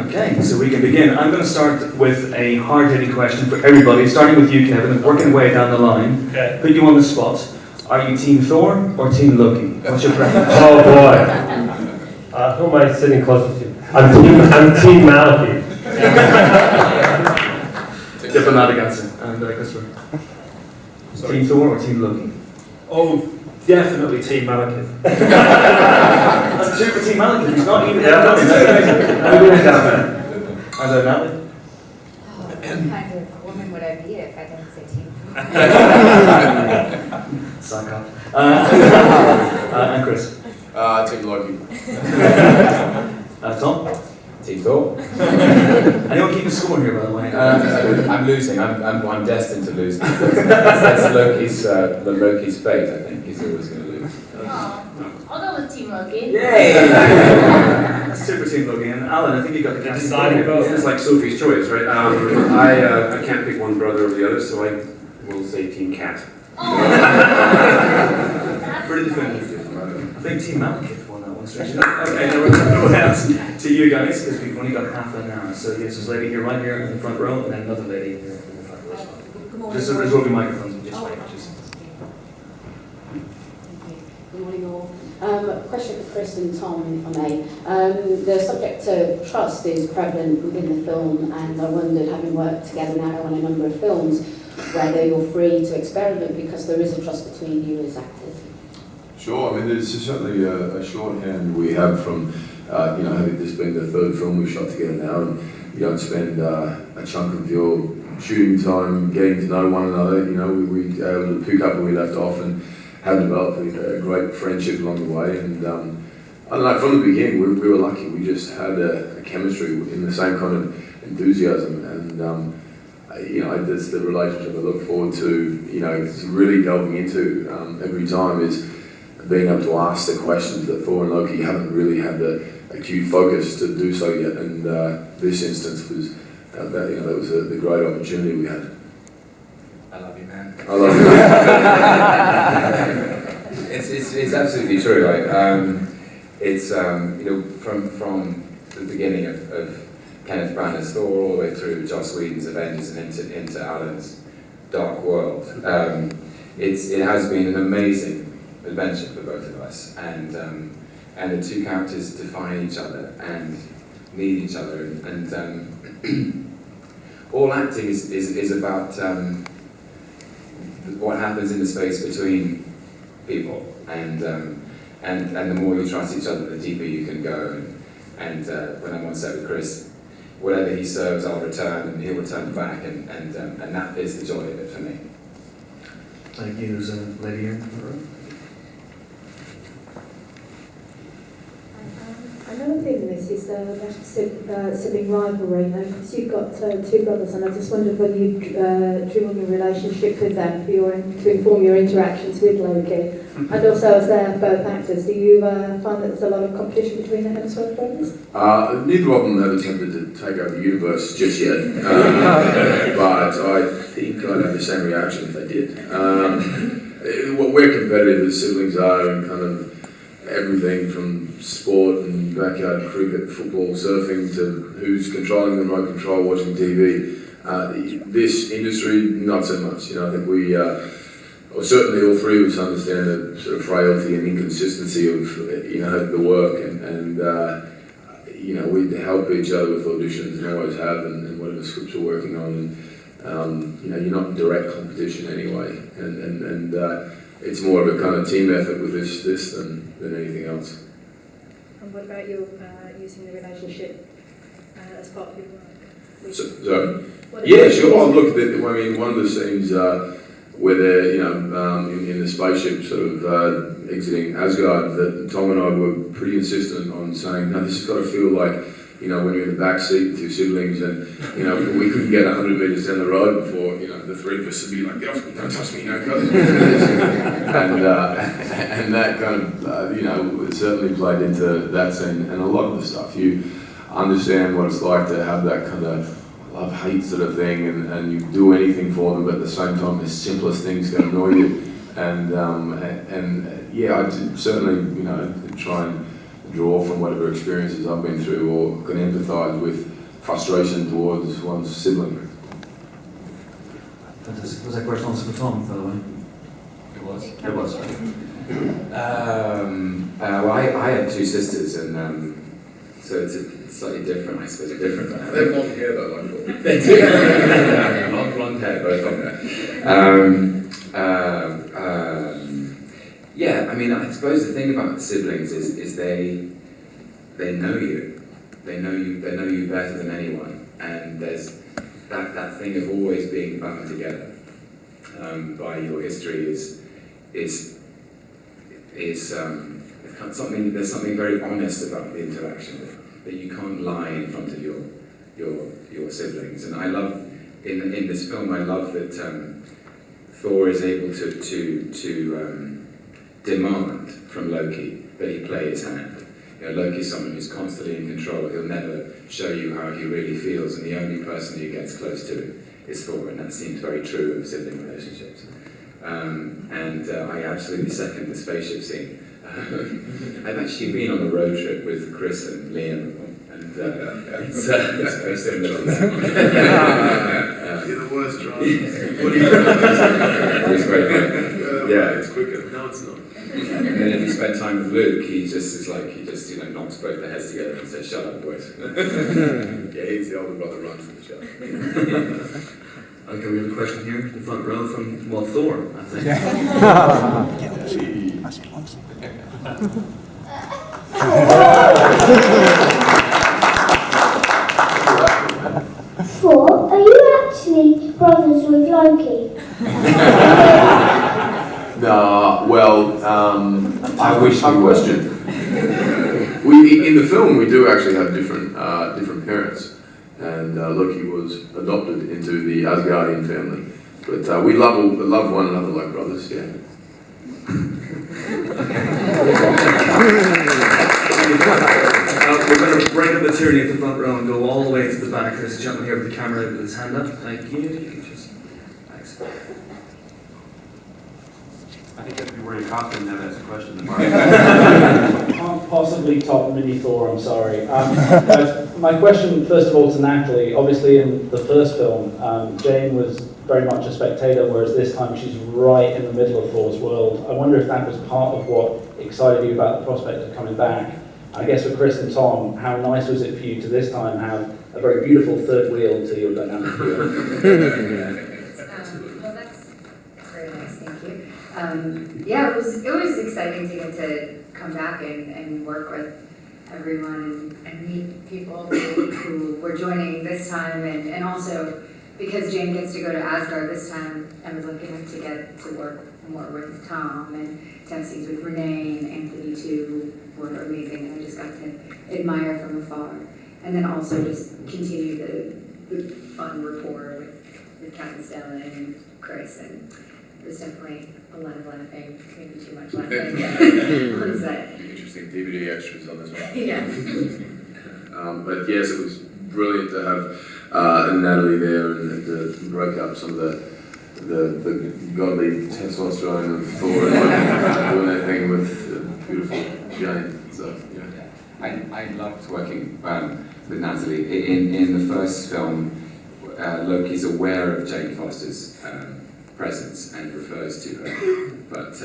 Okay, so we can begin. I'm going to start with a hard-hitting question for everybody, starting with you, Kevin, and working way down the line. Okay. Put you on the spot. Are you Team Thor or Team Loki? What's your preference? Oh boy. Who am I sitting closest to? I'm Team Malekith. Diplomatic answer. And Christopher? Team Thor or Team Loki? Oh, definitely Team Malekith. That's two for Team Malekith. He's not even Yeah, that's amazing. How are you doing down there? How's that, Natalie? Oh, what kind of woman would I be if I didn't say Team Thor? Suck up. And Chris? Team Loki. Tom? Team Thor. Anyone keeping score here, by the way? I'm losing. I'm destined to lose. That's Loki's fate. I think he's always going to lose. I'll go with Team Loki. Yay! That's two for Team Loki. And Alan, I think you got the deciding vote. It's like Sophie's choice, right? I can't pick one brother over the other, so I will say Team Cat. Pretty definitive. I think Team Malekith won that one, strangely. Okay, now we're going out to you guys, because we've only got half an hour. So yes, there's a lady here right here in the front row, and then another lady here in the front row as well. Just there's roving microphones, and just wait. Good morning all. Question for Chris and Tom, if I may. The subject of trust is prevalent within the film, and I wondered, having worked together now on a number of films, whether you're free to experiment because there is a trust between you as actors. Sure, I mean, there's certainly a shorthand we have from, having this been the third film we've shot together now, and you don't spend a chunk of your shooting time getting to know one another. We able to pick up where we left off and have developed a great friendship along the way. And I don't know, from the beginning, we were lucky. We just had a chemistry in the same kind of enthusiasm, and that's the relationship I look forward to. Really delving into every time is being able to ask the questions that Thor and Loki haven't really had the acute focus to do so yet, and this instance was that was the great opportunity we had. I love you, man. I love you. It's absolutely true. It's from the beginning of Kenneth Branagh's Thor all the way through Joss Whedon's Avengers and into Alan's Dark World. It has been an amazing adventure for both of us, and the two characters define each other and need each other, and all acting is about what happens in the space between people, and the more you trust each other, the deeper you can go. And when I'm on set with Chris, whatever he serves, I'll return, and he'll return back, and that is the joy of it for me. Thank you. There's a lady here in the room. Another thing in this is sibling rivalry. Because you've got two brothers, and I just wondered whether you drew on your relationship with them to inform your interactions with Loki. And also, as they're both actors, do you find that there's a lot of competition between the Hemsworth brothers? Neither of them have attempted to take over the universe just yet, but I think I'd have the same reaction if they did. We're competitive as siblings are, and kind of everything from sport and backyard cricket, football, surfing, to who's controlling the remote control, watching TV. This industry, not so much. I think we, or certainly all three of us, understand the sort of frailty and inconsistency of the work, and we help each other with auditions and always have, and whatever scripts we're working on. And you're not in direct competition anyway, and it's more of a kind of team effort with this than anything else. And what about you using the relationship as part of your work? Yeah, sure. Oh, look, one of the scenes where they're, in the spaceship sort of exiting Asgard, that Tom and I were pretty insistent on saying, no, this has got to feel like, when you're in the back seat with your siblings, and, we couldn't get 100 metres down the road before, the three of us would be like, get off me, don't touch me, God. And that kind of, certainly played into that scene, and a lot of the stuff. You understand what it's like to have that kind of love-hate sort of thing, and you do anything for them, but at the same time, the simplest things can annoy you. And I certainly, try and draw from whatever experiences I've been through, or can empathise with frustration towards one's sibling. Fantastic. Was that question also for Tom, by the way? It was. It was, right? Well, I have two sisters, and so it's slightly different, I suppose. Different. They have long hair though, like They do. Long blonde hair, both of them. Yeah, I mean, I suppose the thing about siblings is they know you. They know you better than anyone, and there's that thing of always being bound together by your history is something. There's something very honest about the interaction that you can't lie in front of your siblings. And I love in this film. I love that Thor is able to demand from Loki that he play his hand. You know, Loki's someone who's constantly in control. He'll never show you how he really feels, and the only person who gets close to him is Thor, and that seems very true of sibling relationships. I absolutely second the spaceship scene. I've actually been on a road trip with Chris and Liam, and it's very similar. You're the worst driver. It's very good. Yeah, it's quicker. No, it's not. And then if you spend time with Luke, he just knocks both their heads together and says, "Shut up, boys." Yeah, he's the older brother, runs in the show. Okay, we have a question here in the front row from, well, Thor, I think. Thor, are you actually brothers with Loki? Nah, well, I wish we question. In the film, we do actually have different parents, and Loki was adopted into the Asgardian family. But we love one another like brothers. Yeah. We're going to break up the tyranny at the front row and go all the way to the back. There's a gentleman here with the camera with his hand up. Thank you. You can just... Thanks. I think you have to be wearing a costume now. That's a question. Can't possibly top Mini Thor, I'm sorry. Guys, my question, first of all, to Natalie. Obviously, in the first film, Jane was very much a spectator, whereas this time she's right in the middle of Thor's world. I wonder if that was part of what excited you about the prospect of coming back. I guess for Chris and Tom, how nice was it for you to this time have a very beautiful third wheel to your dynamic duo? Well, that's very nice, thank you. Yeah, it was exciting to get to come back and work with everyone and meet people who were joining this time, and also because Jane gets to go to Asgard this time, I was lucky enough to get to work more with Tom and to have scenes with Renee and Anthony too, who were amazing, and I just got to admire from afar. And then also just continue the fun rapport with Captain Stella and Chris, and there's definitely a lot of laughing, maybe too much laughing on set. Interesting DVD extras on this one. Yeah. But yes, it was brilliant to have Natalie there and to break up some of the godly testosterone of Thor and doing that thing with beautiful Jane. So yeah, I loved working with Natalie. In the first film, Loki's aware of Jane Foster's presence and refers to her, but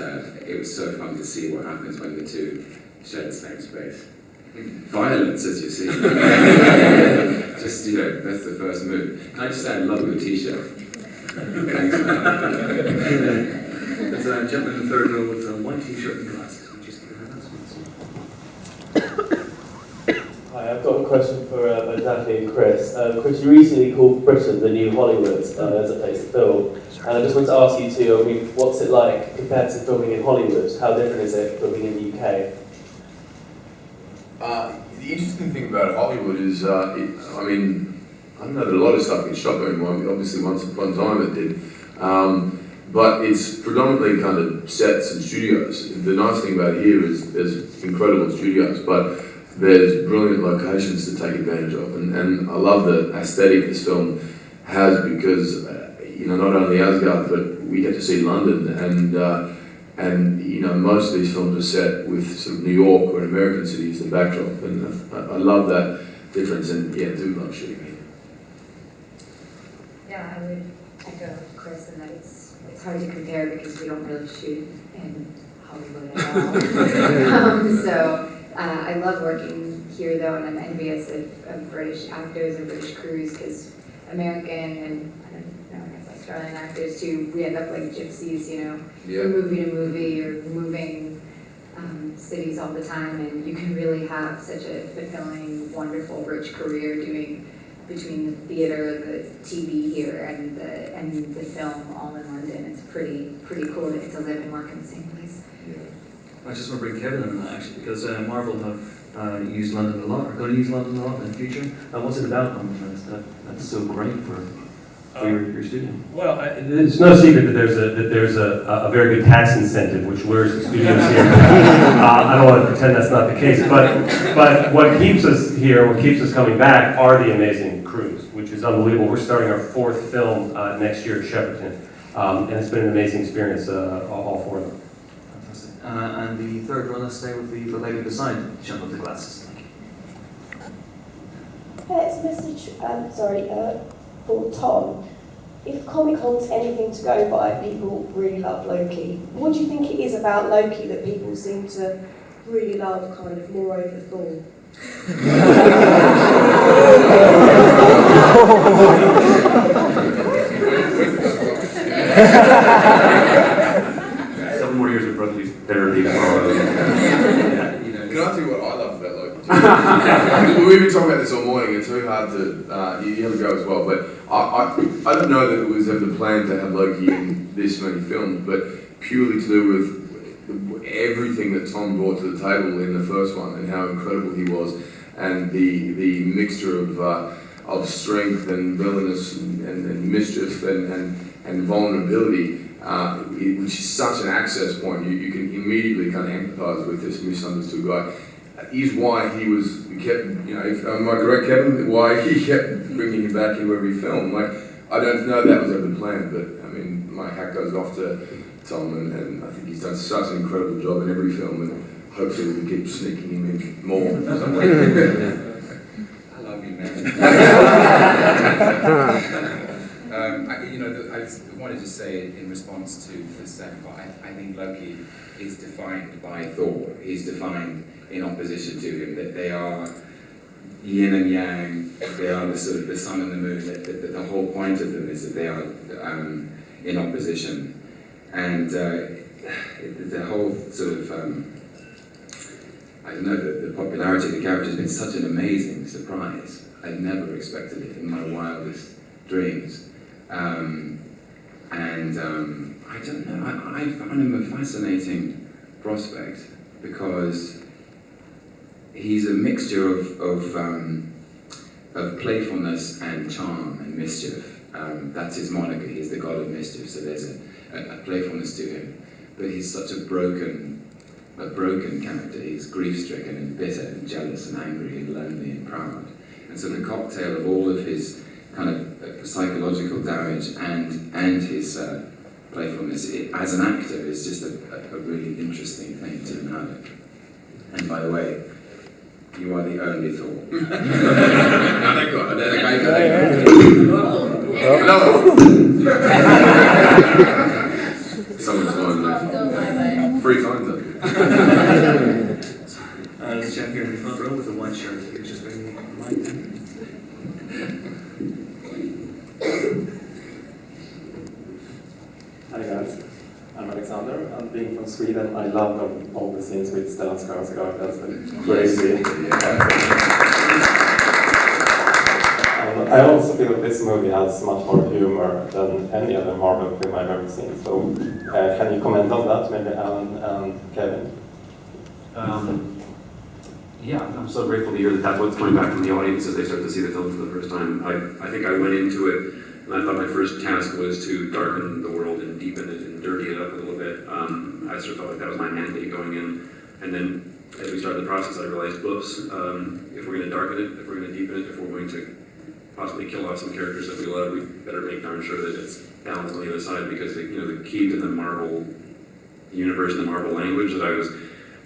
it was so fun to see what happens when the two share the same space. Violence, as you see. Just, that's the first move. Can I just say I love your t-shirt? Thanks, man. There's a gentleman in the third row with a white t-shirt and glasses. Just give her that. Hi, I've got a question for both Natalie and Chris. Chris, you recently called Britain the new Hollywood as a place to film. And I just want to ask you two, what's it like compared to filming in Hollywood? How different is it filming in the UK? The interesting thing about Hollywood is, I don't know that a lot of stuff gets shot there anymore. Obviously, once upon a time it did. But it's predominantly kind of sets and studios. The nice thing about here is there's incredible studios, but there's brilliant locations to take advantage of. And I love the aesthetic this film has because, not only Asgard, but we get to see London and most of these films are set with sort of New York or an American city as the backdrop, and I love that difference, and yeah, do love shooting here. Yeah, I would echo Chris in that it's hard to compare because we don't really shoot in Hollywood at all. So I love working here though, and I'm envious of British actors and British crews because American and I don't know, I guess Australian actors too, we end up like gypsies, you know, from movie to movie or moving cities all the time, and you can really have such a fulfilling, wonderful, rich career doing between the theater, the TV here, and the film all in London. It's pretty cool to get to live and work in the same place. I just want to bring Kevin in that actually, because Marvel have used London a lot, or going to use London a lot in the future. What's it about London that's so great for your studio? Well, it's no secret that there's a very good tax incentive which lures the studios here. I don't want to pretend that's not the case, but what keeps us here, what keeps us coming back, are the amazing crews, which is unbelievable. We're starting our 4th film next year at Shepperton, and it's been an amazing experience, all 4 of them. Fantastic. And the third one, let's stay with the lady beside. Jump up the glasses. It's a message, for Tom. If Comic-Con's anything to go by, people really love Loki. What do you think it is about Loki that people seem to really love, kind of more over Thor? Seven more years of brotherly therapy. Can I tell you what I love about Loki? We've been talking about this all morning. It's very hard to, you have a go as well, but I don't know that it was ever the plan to have Loki in this many films, but purely to do with everything that Tom brought to the table in the first one and how incredible he was, and the mixture of strength and villainous and mischief and vulnerability, which is such an access point. You can immediately kind of empathise with this misunderstood guy. Is why he kept, you know, am I correct, Kevin? Why he kept bringing him back into every film. Like, I don't know that was ever the plan, but I mean, my hat goes off to Tom, and I think he's done such an incredible job in every film, and hopefully we can keep sneaking him in more somewhere. I love you, man. I wanted to say in response to the second part, I think Loki is defined by Thor. He's defined in opposition to him, that they are yin and yang, they are the sort of the sun and the moon, that the whole point of them is that they are in opposition. And the whole sort of, I don't know, the popularity of the character has been such an amazing surprise. I never expected it in my wildest dreams. I don't know, I found him a fascinating prospect because he's a mixture of playfulness and charm and mischief. That's his moniker, he's the god of mischief, so there's a playfulness to him. But he's such a broken character. He's grief-stricken and bitter and jealous and angry and lonely and proud. And so the cocktail of all of his kind of psychological damage and his playfulness, as an actor, is just a really interesting thing to know. And by the way, you are the only Thor. Someone's going free phones up here. There's a chap here in the front row with a white shirt. If you could just bring the mic to me. Hi guys, I'm Alexander. I'm being from Sweden. I love all the scenes with Stellan Skarsgård. That's crazy. I also feel that this movie has much more humor than any other Marvel film I've ever seen. So, can you comment on that, maybe Alan and Kevin? Yeah, I'm so grateful to hear that that's what's coming back from the audience as they start to see the film for the first time. I think I went into it and I thought my first task was to darken the world and deepen it and dirty it up a little bit. I sort of felt like that was my mandate going in. And then as we started the process, I realized, whoops, if we're going to darken it, if we're going to deepen it, if we're going to possibly kill off some characters that we love, we better make darn sure that it's balanced on the other side, because the key to the Marvel universe and the Marvel language that I was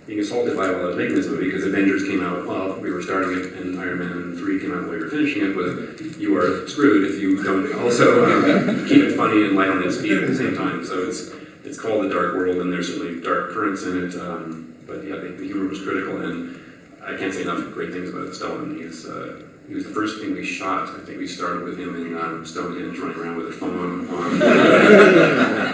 being assaulted by while I was making this movie, because Avengers came out while we were starting it, and Iron Man 3 came out while we were finishing it, was you are screwed if you don't also keep it funny and light on its feet at the same time. So it's called The Dark World, and there's certainly dark currents in it, but yeah, the humor was critical, and I can't say enough great things about Stone. He was the first thing we shot. I think we started with him in Stonehenge running around with a phone on.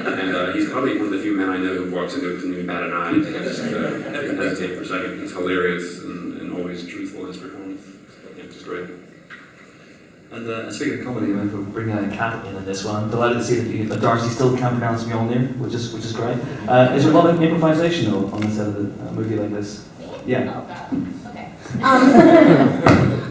And he's probably one of the few men I know who walks into it and even bat an eye. Just didn't hesitate for a second. He's hilarious and always truthful in his performance. Yeah, just great. And speaking of comedy, we're bringing Kat in this one. I'm delighted to see that Darcy still can't pronounce Mjolnir, which is great. Is there a lot of improvisation though on the set of a movie like this? Yeah. Oh god. Okay.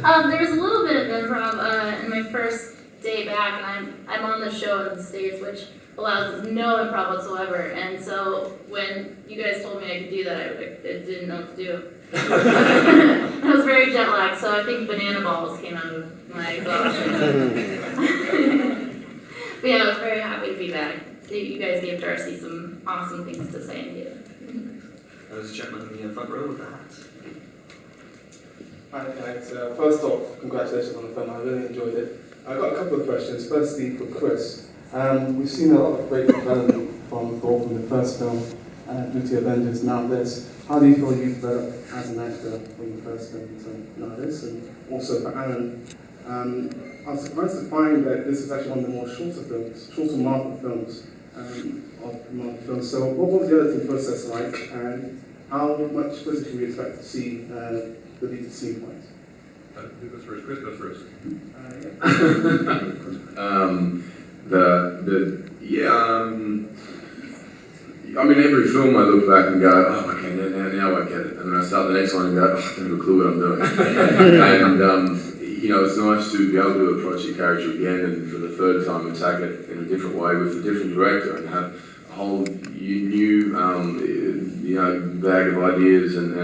There was a little bit of improv in my first day back, and I'm on the show in the States, which allows no improv whatsoever. And so when you guys told me I could do that, I didn't know what to do. I was very jet lagged, so I think banana balls came out of my exhaustion. But yeah, I was very happy to be back. You guys gave Darcy some awesome things to say and do. There's a gentleman in the front row with the hat. Hi guys, first off, congratulations on the film, I really enjoyed it. I've got a couple of questions. Firstly, for Chris. We've seen a lot of great development from Thor from the first film, Mighty Avengers, now this. How do you feel you've developed as an actor from the first film to now this? And also for Aaron, I was surprised to find that this is actually one of the more shorter Marvel films of Marvel films. So what was the editing process like, and how much footage can we expect to see the deleted scene points? Who goes first? Chris goes first. I mean, every film I look back and go, oh, okay, now I get it. And then I start the next one and go, oh, I don't have a clue what I'm doing. And, it's nice to be able to approach your character again and for the third time attack it in a different way with a different director and have a whole new, bag of ideas and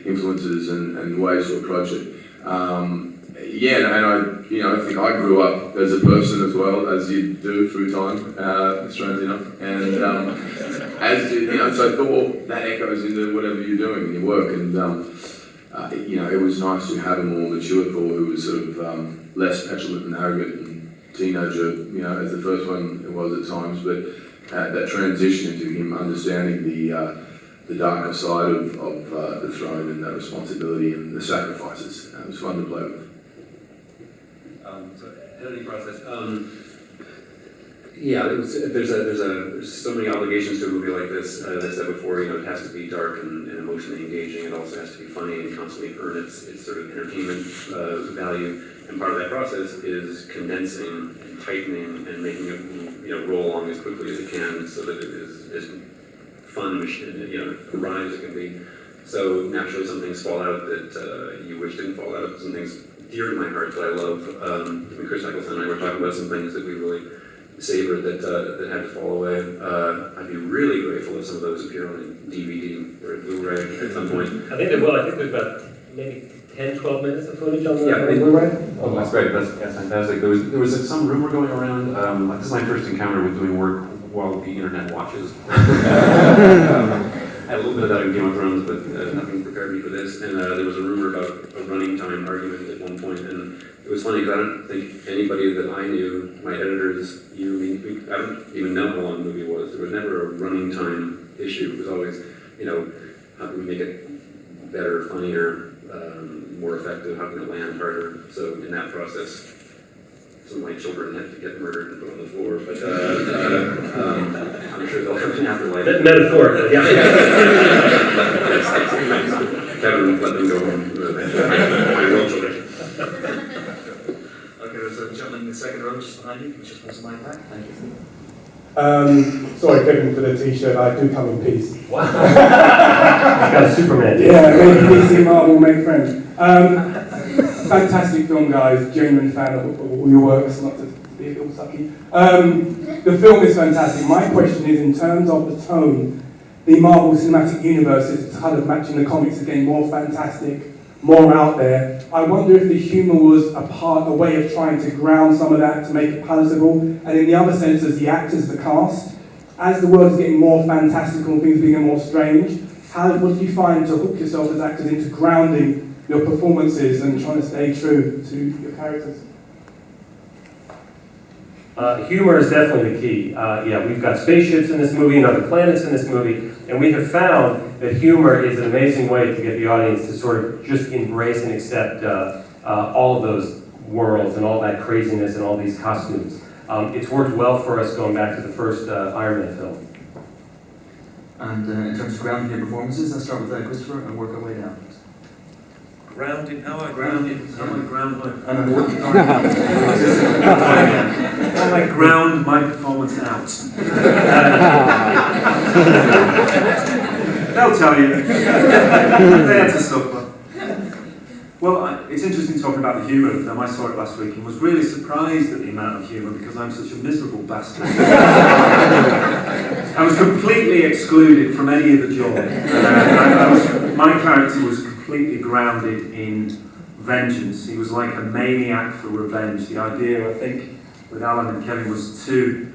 influences and ways to approach it. I think I grew up as a person as well, as you do through time, strangely enough. And so Thor, that echoes into whatever you're doing in your work. And, it was nice to have a more mature Thor who was sort of less petulant and arrogant and teenager, as the first one it was at times. But that transition into him understanding the darker side of the throne and that responsibility and the sacrifices. It was fun to play with. So editing process. There's so many obligations to a movie like this. As I said before, it has to be dark and emotionally engaging. It also has to be funny and constantly earn its sort of entertainment value. And part of that process is condensing and tightening and making it roll along as quickly as it can, so that it is as fun, awry as it can be. So naturally, some things fall out that you wish didn't fall out. Some things dear to my heart that I love. When Chris Eccleston and I were talking about some things that we really savored that had to fall away. I'd be really grateful if some of those appear on a DVD or a Blu-ray at some point. I think they will. I think there's about maybe 10, 12 minutes of footage on the Blu-ray. Oh, that's great. That's fantastic. There was some rumor going around. This is my first encounter with doing work while the internet watches. I had a little bit of that in Game of Thrones, but nothing prepared me for this. And there was a rumor about a running time argument at one point, and it was funny because I don't think anybody that I knew, my editors, I don't even know how long the movie was. There was never a running time issue. It was always, how can we make it better, funnier, more effective? How can it land harder? So in that process, some of my children had to get murdered and put on the floor, but I'm sure they'll have an afterlife. Metaphorically, yeah. Yes, Kevin, let them go home. My real children. Okay, there's a gentleman in the second row just behind you. Can you just pass the mic back? Thank you. Sorry, Kevin, for the t-shirt. I do come in peace. Wow. It's got a Superman. Yeah, make peace in Marvel, make friends. Fantastic film, guys. Genuine fan of all your works, not to be a little sucky. The film is fantastic. My question is, in terms of the tone, the Marvel Cinematic Universe is kind of matching the comics again, more fantastic, more out there. I wonder if the humour was a way of trying to ground some of that to make it palatable, and in the other sense, as the actors, the cast, as the world is getting more fantastical and things becoming more strange, what did you find to hook yourself as actors into grounding your performances and trying to stay true to your characters? Humor is definitely the key. Yeah, we've got spaceships in this movie and other planets in this movie, and we have found that humor is an amazing way to get the audience to sort of just embrace and accept all of those worlds and all that craziness and all these costumes. It's worked well for us going back to the first Iron Man film. And in terms of grounding your performances, let's start with Christopher and work our way down. Grounding, how I ground my how I ground my performance out. They'll tell you. They had to suffer. Well, it's interesting talking about the humour of the film. I saw it last week and was really surprised at the amount of humour because I'm such a miserable bastard. I was completely excluded from any of the joy. My character was completely grounded in vengeance. He was like a maniac for revenge. The idea, I think, with Alan and Kevin was to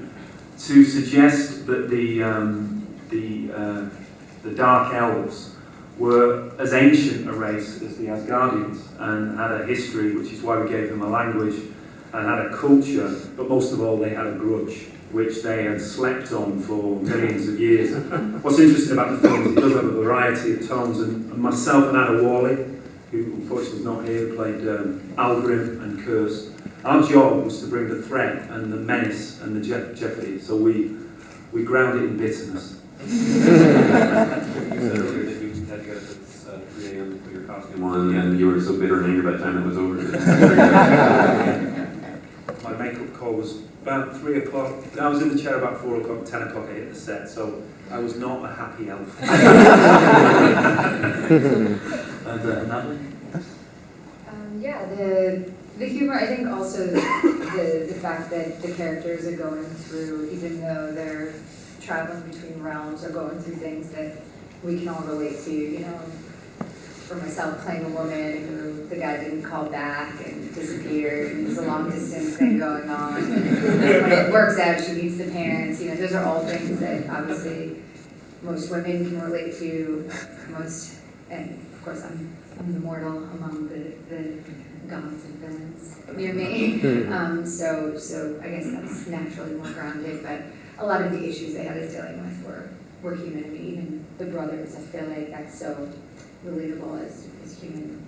suggest that the Dark Elves were as ancient a race as the Asgardians and had a history, which is why we gave them a language, and had a culture, but most of all they had a grudge, which they had slept on for millions of years. What's interesting about the film is it does have a variety of tones, and myself and Anna Worley, who unfortunately is not here, played Algrim and Curse. Our job was to bring the threat and the menace and the jeopardy, so we ground it in bitterness. And you were so bitter and angry by the time it was over. My makeup call was about 3 o'clock. I was in the chair about 4 o'clock, 10 o'clock I hit the set, so I was not a happy elf. And Natalie? Yeah, the humor, I think also the fact that the characters are going through, even though they're traveling between realms, are going through things that we can all relate to, you know. For myself, playing a woman who the guy didn't call back and disappeared, and there's a long distance thing going on. And when it works out, she meets the parents. You know, those are all things that obviously most women can relate to. And of course, I'm the mortal among the gods and villains near me. So I guess that's naturally more grounded. But a lot of the issues they had us dealing with were human. I mean, even the brothers. I feel like that's so relatable as humans.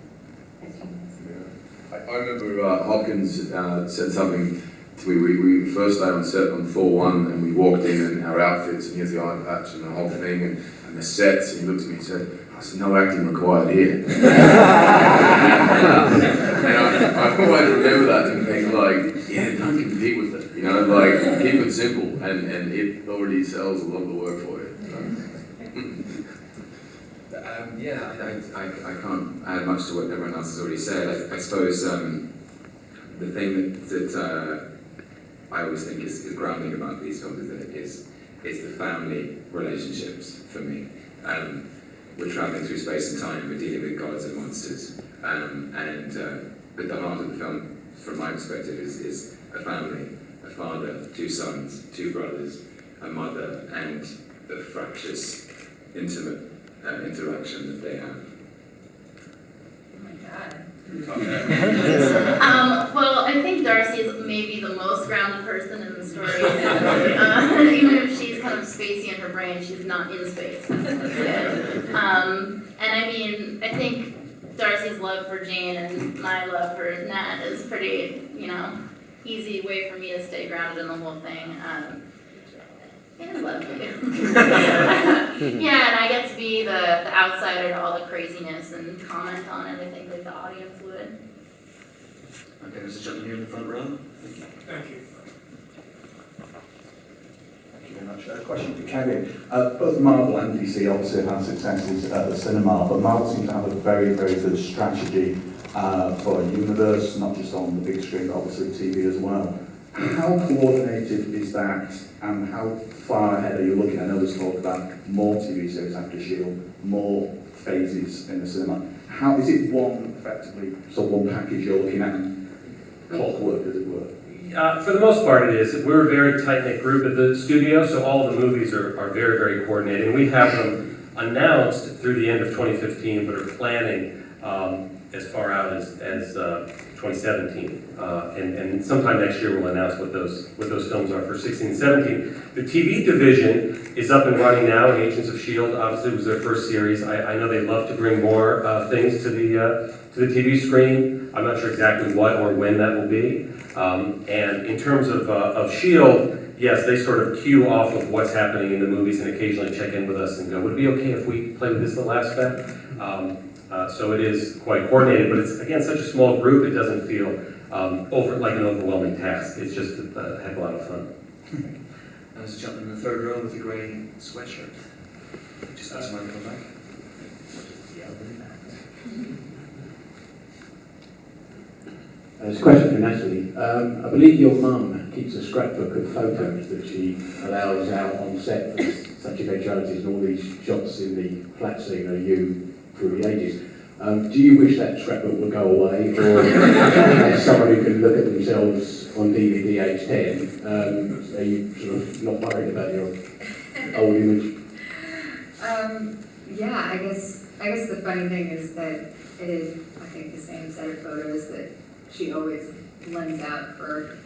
I remember Hopkins said something to me. We first day on set on Thor 1 and we walked in and our outfits and here's the eye patch and the whole thing and the sets, and he looked at me and said, I said, no acting required here. And I always remember that and think like, yeah, don't compete with it, you know, like keep it simple and it already sells a lot of the work for you. Yeah, I can't add much to what everyone else has already said. I suppose the thing that I always think is grounding about these films is the family relationships for me. We're traveling through space and time, we're dealing with gods and monsters, but the heart of the film, from my perspective, is a family, a father, 2 sons, 2 brothers, a mother, and the fractious, intimate interaction that they have. Oh my God. Well, I think Darcy is maybe the most grounded person in the story. Even if she's kind of spacey in her brain, she's not in space. And I mean, I think Darcy's love for Jane and my love for Nat is pretty, easy way for me to stay grounded in the whole thing. I love you. Yeah, and I get to be the outsider to all the craziness and comment on everything like the audience would. Okay, there's a gentleman here in the front row. Thank you. Thank you. Thank you very much. A question for Kevin. Both Marvel and DC obviously have had successes at the cinema, but Marvel seems to have a very, very good strategy for a universe, not just on the big screen, but obviously TV as well. How coordinated is that, and how far ahead are you looking? I know there's talk about more TV series after S.H.I.E.L.D., more phases in the cinema. How is it one package you're looking at, clockwork as it were? For the most part it is. We're a very tight-knit group at the studio, so all the movies are very, very coordinated. And we have them announced through the end of 2015, but are planning as far out as 2017. And sometime next year we'll announce what those films are for 16 and 17. The TV division is up and running now, and Agents of S.H.I.E.L.D. obviously was their first series. I know they'd love to bring more things to the TV screen. I'm not sure exactly what or when that will be. And in terms of S.H.I.E.L.D., yes, they sort of cue off of what's happening in the movies and occasionally check in with us and go, would it be okay if we play with this little aspect? So it is quite coordinated, but it's, again, such a small group, it doesn't feel like an overwhelming task. It's just a heck of a lot of fun. There's a gentleman in the third row with a grey sweatshirt. Just ask him to come back. It's a question for Natalie. I believe your mum keeps a scrapbook of photos that she allows out on set for such eventualities, and all these shots in the flat scene are you through the ages. Do you wish that scrapbook would go away, or as someone who can look at themselves on DVD age 10, are you sort of not worried about your old image? Yeah, I guess the funny thing is that it is, I think, the same set of photos that she always lends out for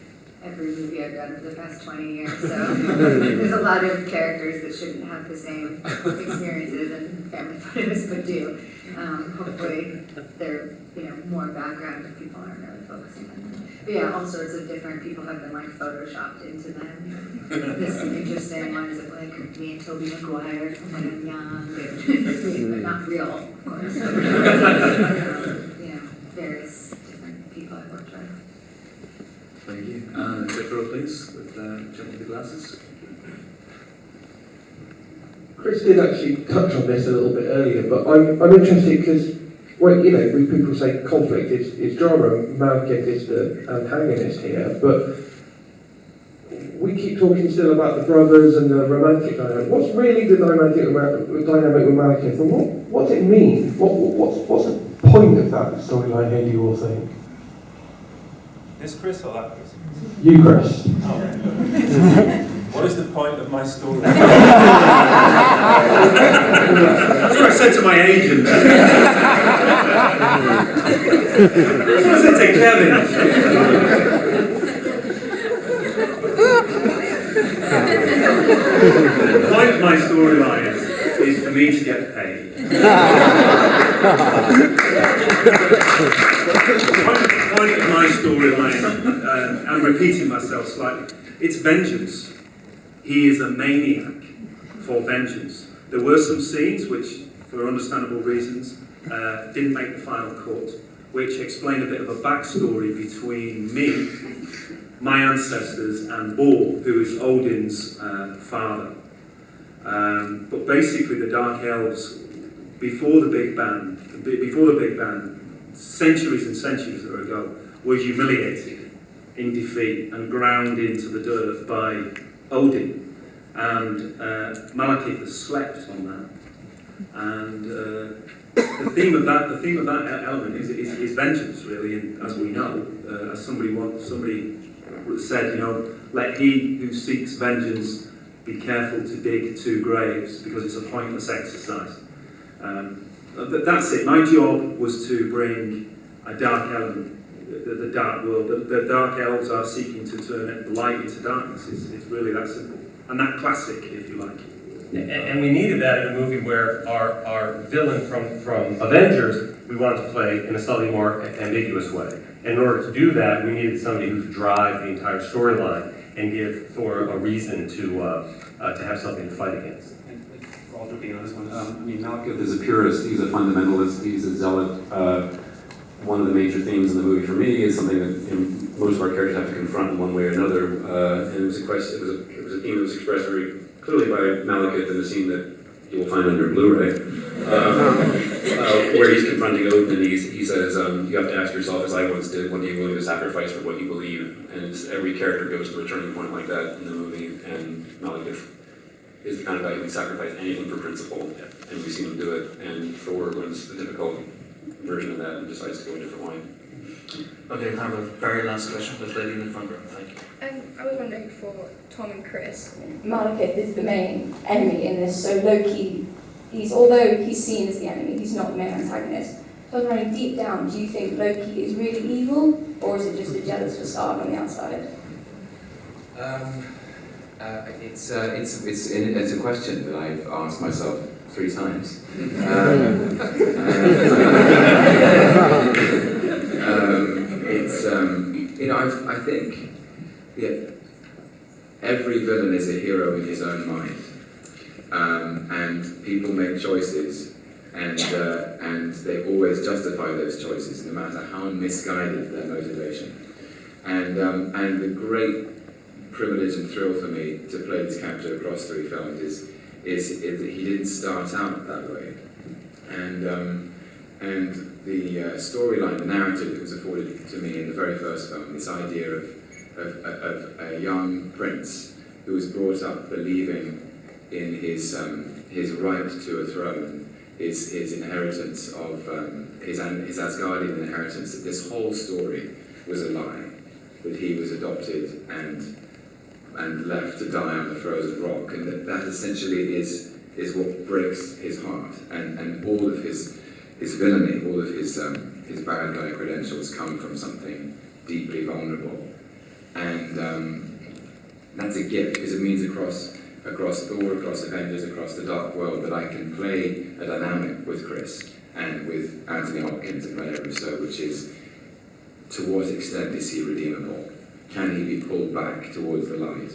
every movie I've done for the past 20 years. So there's a lot of characters that shouldn't have the same experiences and family photos, but do. Hopefully they're more background if people aren't really focusing on them. But yeah, all sorts of different people have been like photoshopped into them. There's some interesting ones of like me and Tobey Maguire when I'm young, but not real, of course. Various different people I've worked with. Thank you. Fifth row, please, with the gentleman with the glasses. Chris did actually touch on this a little bit earlier, but I'm interested because, well, when people say conflict is drama, Malekith is the antagonist here, but we keep talking still about the brothers and the romantic dynamic. What's really the dynamic with Malekith, and what's it mean? What's the point of that storyline here, do you all think? This Chris or that Chris? You, Chris. Oh. What is the point of my story? That's what I said to my agent. That's what I said to Kevin. The point of my storyline is for me to get paid. The point of my storyline, I'm repeating myself slightly, it's vengeance. He is a maniac for vengeance. There were some scenes which, for understandable reasons, didn't make the final cut, which explained a bit of a backstory between me, my ancestors, and Thor, who is Odin's father. But basically, the Dark Elves, before the Big Bang, centuries and centuries ago, were humiliated in defeat and ground into the dirt by Odin, and Malekith has slept on that. And the theme of that element is vengeance, really, and as we know, as somebody said, let he who seeks vengeance be careful to dig two graves, because it's a pointless exercise. But that's it. My job was to bring a dark element, the dark world. The Dark Elves are seeking to turn light into darkness. It's really that simple. And that classic, if you like. And we needed that in a movie where our villain from Avengers, we wanted to play in a slightly more ambiguous way. In order to do that, we needed somebody who could drive the entire storyline and give Thor a reason to have something to fight against. I'll jump in on this one. Malekith is a purist, he's a fundamentalist, he's a zealot. One of the major themes in the movie for me is something that most of our characters have to confront in one way or another. And it was a theme that was expressed very clearly by Malekith in the scene that you will find on your Blu-ray, where he's confronting Odin, and he says, you have to ask yourself, as I once did, what are you willing to sacrifice for what you believe? And every character goes to a turning point like that in the movie, and Malekith is the kind of guy who would sacrifice anything for principle, and we've seen him do it. And Thor was a difficult version of that and decides to go a different way. Okay, I have a very last question for the lady in the front row. Thank you. I was wondering for Tom and Chris. Malekith is the main enemy in this, so Loki although he's seen as the enemy, he's not the main antagonist. So I was wondering, deep down, do you think Loki is really evil, or is it just a jealous facade on the outside? It's a question that I've asked myself 3 times. I think every villain is a hero in his own mind, and people make choices, and they always justify those choices, no matter how misguided their motivation. And the great privilege and thrill for me to play this character across 3 films is that he didn't start out that way, and the storyline, the narrative that was afforded to me in the very first film, this idea of a young prince who was brought up believing in his right to a throne, his inheritance of his Asgardian inheritance, that this whole story was a lie, that he was adopted and left to die on the frozen rock, and that essentially is what breaks his heart, and all of his villainy, all of his bad guy credentials come from something deeply vulnerable, and that's a gift, because it means across Thor, across Avengers, across the Dark World, that I can play a dynamic with Chris and with Anthony Hopkins and Rene Russo, which is, to what extent is he redeemable? Can he be pulled back towards the light?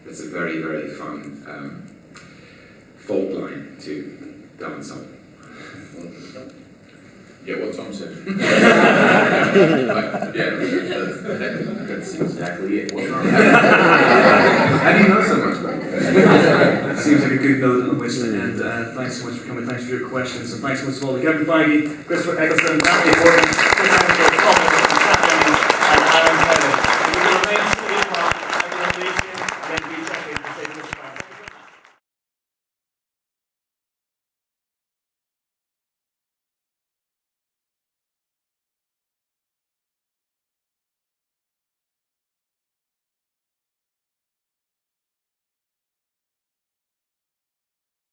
It's a very, very fun fault line to dance on. Yeah, what Tom said. That's exactly it. How do you know so much about it? Seems like a good note on which to end. Thanks so much for coming, thanks for your questions, and thanks so much to all the Kevin Feige, Christopher Eccleston, Natalie Portman.